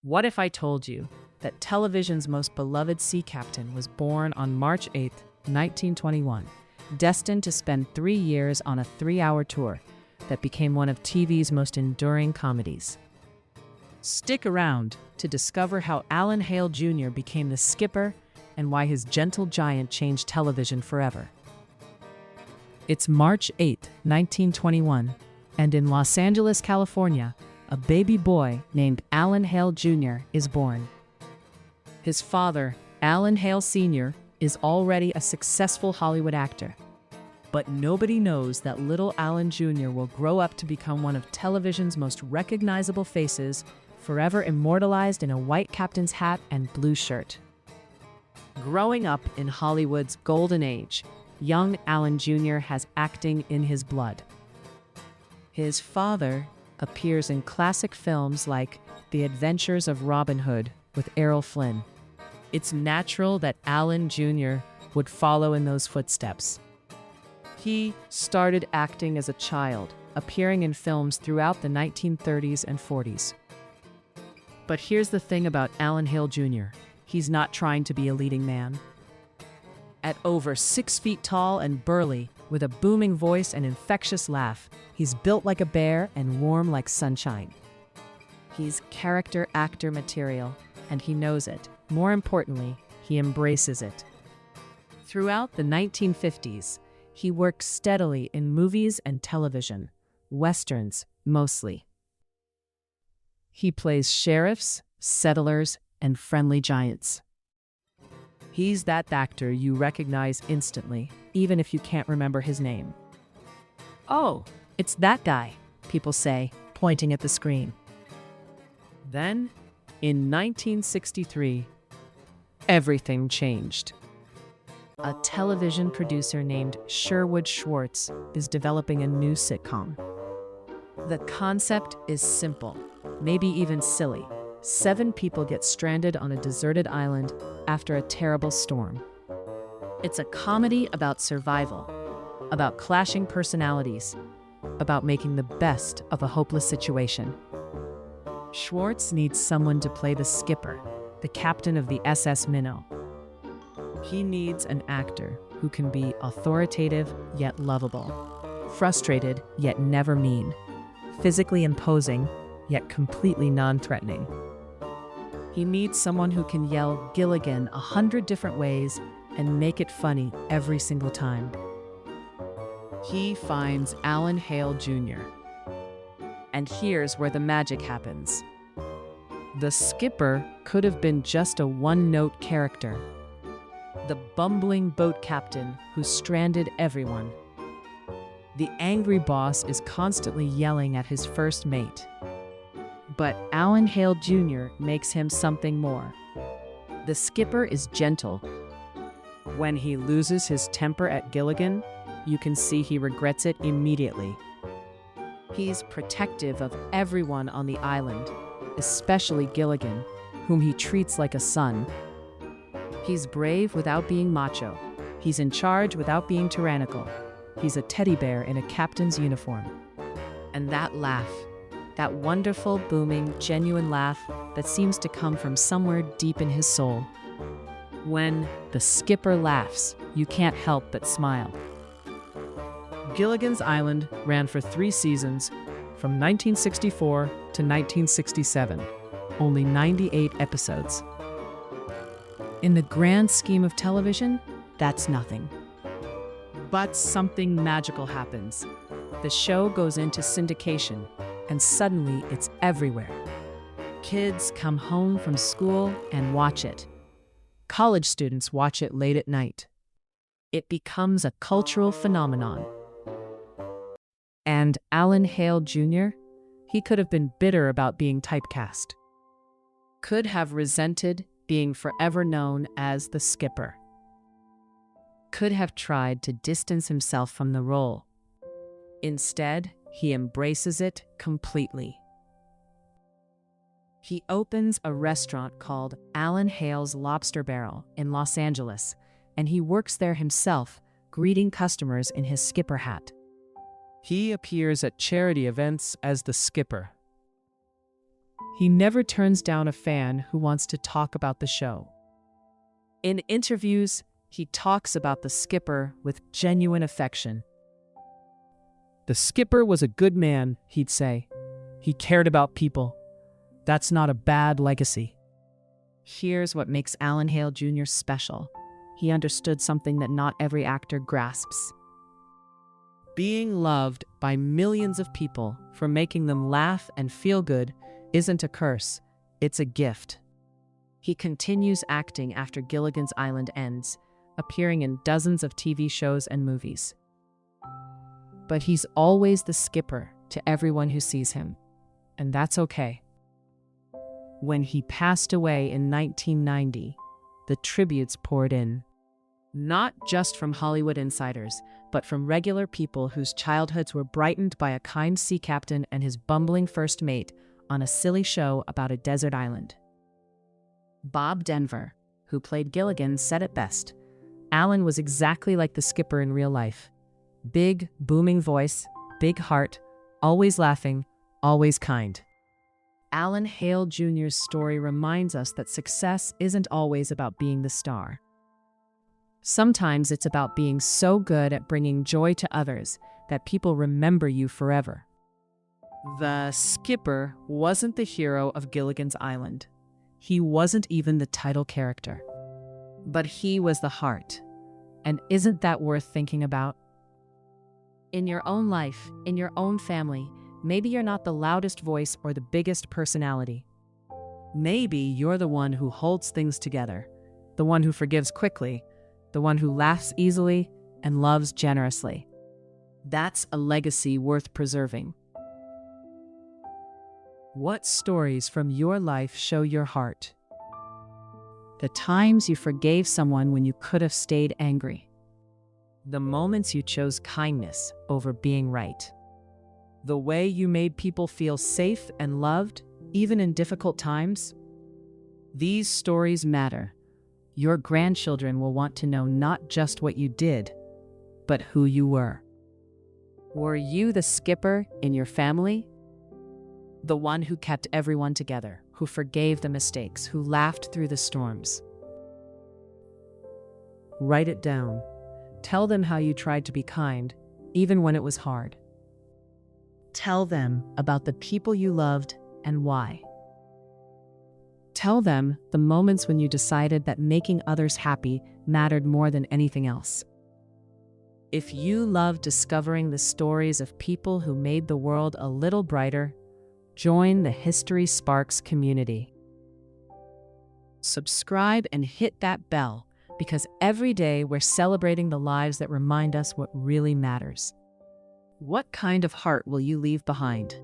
What if I told you that television's most beloved sea captain was born on March 8, 1921, destined to spend 3 years on a 3-hour tour that became one of TV's most enduring comedies? Stick around to discover how Alan Hale Jr. became the skipper and why his gentle giant changed television forever. It's March 8, 1921, and in Los Angeles, California, a baby boy named Alan Hale Jr. is born. His father, Alan Hale Sr., is already a successful Hollywood actor. But nobody knows that little Alan Jr. will grow up to become one of television's most recognizable faces, forever immortalized in a white captain's hat and blue shirt. Growing up in Hollywood's golden age, young Alan Jr. has acting in his blood. His father appears in classic films like The Adventures of Robin Hood with Errol Flynn. It's natural that Alan Jr. would follow in those footsteps. He started acting as a child, appearing in films throughout the 1930s and 40s. But here's the thing about Alan Hale Jr. He's not trying to be a leading man. At over 6 feet tall and burly, with a booming voice and infectious laugh, he's built like a bear and warm like sunshine. He's character actor material, and he knows it. More importantly, he embraces it. Throughout the 1950s, he worked steadily in movies and television, westerns mostly. He plays sheriffs, settlers, and friendly giants. He's that actor you recognize instantly, even if you can't remember his name. "Oh, it's that guy," people say, pointing at the screen. Then, in 1963, everything changed. A television producer named Sherwood Schwartz is developing a new sitcom. The concept is simple, maybe even silly. 7 people get stranded on a deserted island after a terrible storm. It's a comedy about survival, about clashing personalities, about making the best of a hopeless situation. Schwartz needs someone to play the skipper, the captain of the SS Minnow. He needs an actor who can be authoritative yet lovable, frustrated yet never mean, physically imposing yet completely non-threatening. He needs someone who can yell Gilligan 100 different ways and make it funny every single time. He finds Alan Hale Jr. And here's where the magic happens. The skipper could have been just a one-note character, the bumbling boat captain who stranded everyone. The angry boss is constantly yelling at his first mate. But Alan Hale Jr. makes him something more. The skipper is gentle. When he loses his temper at Gilligan, you can see he regrets it immediately. He's protective of everyone on the island, especially Gilligan, whom he treats like a son. He's brave without being macho. He's in charge without being tyrannical. He's a teddy bear in a captain's uniform. And that laugh, that wonderful, booming, genuine laugh that seems to come from somewhere deep in his soul. When the skipper laughs, you can't help but smile. Gilligan's Island ran for 3 seasons, from 1964 to 1967, only 98 episodes. In the grand scheme of television, that's nothing. But something magical happens. The show goes into syndication, and suddenly it's everywhere. Kids come home from school and watch it. College students watch it late at night. It becomes a cultural phenomenon. And Alan Hale Jr., he could have been bitter about being typecast. Could have resented being forever known as the skipper. Could have tried to distance himself from the role. Instead, he embraces it completely. He opens a restaurant called Alan Hale's Lobster Barrel in Los Angeles, and he works there himself, greeting customers in his skipper hat. He appears at charity events as the skipper. He never turns down a fan who wants to talk about the show. In interviews, he talks about the skipper with genuine affection. "The skipper was a good man," he'd say. "He cared about people. That's not a bad legacy." Here's what makes Alan Hale Jr. special. He understood something that not every actor grasps. Being loved by millions of people for making them laugh and feel good isn't a curse, it's a gift. He continues acting after Gilligan's Island ends, appearing in dozens of TV shows and movies. But he's always the skipper to everyone who sees him, and that's okay. When he passed away in 1990, the tributes poured in. Not just from Hollywood insiders, but from regular people whose childhoods were brightened by a kind sea captain and his bumbling first mate on a silly show about a desert island. Bob Denver, who played Gilligan, said it best. Alan was exactly like the skipper in real life. Big, booming voice, big heart, always laughing, always kind. Alan Hale Jr.'s story reminds us that success isn't always about being the star. Sometimes it's about being so good at bringing joy to others that people remember you forever. The skipper wasn't the hero of Gilligan's Island. He wasn't even the title character. But he was the heart. And isn't that worth thinking about? In your own life, in your own family, maybe you're not the loudest voice or the biggest personality. Maybe you're the one who holds things together, the one who forgives quickly, the one who laughs easily and loves generously. That's a legacy worth preserving. What stories from your life show your heart? The times you forgave someone when you could have stayed angry. The moments you chose kindness over being right. The way you made people feel safe and loved, even in difficult times. These stories matter. Your grandchildren will want to know not just what you did, but who you were. Were you the skipper in your family? The one who kept everyone together, who forgave the mistakes, who laughed through the storms? Write it down. Tell them how you tried to be kind, even when it was hard. Tell them about the people you loved and why. Tell them the moments when you decided that making others happy mattered more than anything else. If you love discovering the stories of people who made the world a little brighter, join the History Sparks community. Subscribe and hit that bell, because every day we're celebrating the lives that remind us what really matters. What kind of heart will you leave behind?